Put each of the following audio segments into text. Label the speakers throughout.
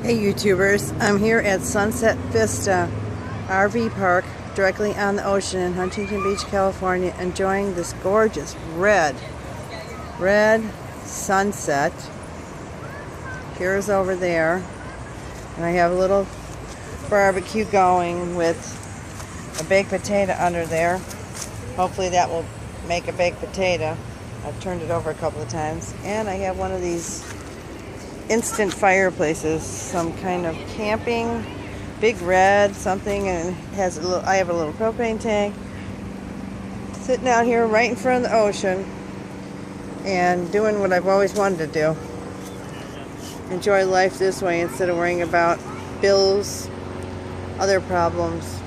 Speaker 1: Hey YouTubers, I'm here at Sunset Vista RV Park directly on the ocean in Huntington Beach, California, enjoying this gorgeous red sunset. Here's over there, and I have a little barbecue going with a baked potato under there. Hopefully that will make a baked potato. I've turned it over a couple of times, and I have one of these instant fireplaces, some kind of camping, big red something, and it has a little, I have a little propane tank sitting out here right in front of the ocean and doing what I've always wanted to do. Enjoy life this way instead of worrying about bills, other problems,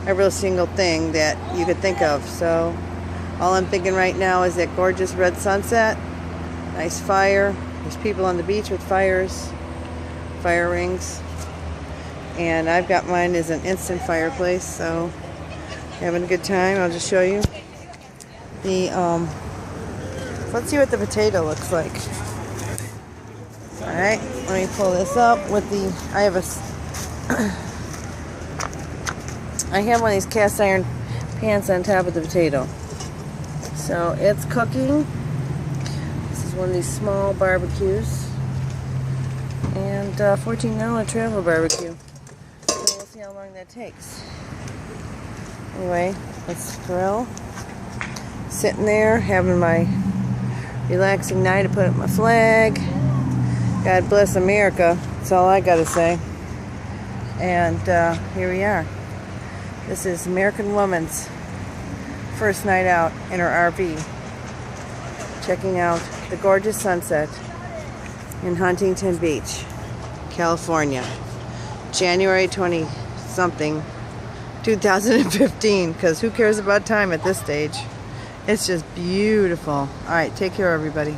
Speaker 1: every single thing that you could think of. So all I'm thinking right now is that gorgeous red sunset, nice fire. There's people on the beach with fire rings, and I've got mine as an instant fireplace, so having a good time. I'll just show you the let's see what the potato looks like. Alright, let me pull this up with the I have one of these cast iron pans on top of the potato, so it's cooking. One of these small barbecues, and $14 travel barbecue, so we'll see how long that takes. Anyway, let's grill, sitting there having my relaxing night. I put up my flag. God bless America, that's all I gotta say. And here we are. This is American woman's first night out in her RV, checking out the gorgeous sunset in Huntington Beach, California, January 20-something, 2015, because who cares about time at this stage? It's just beautiful. All right, take care, everybody.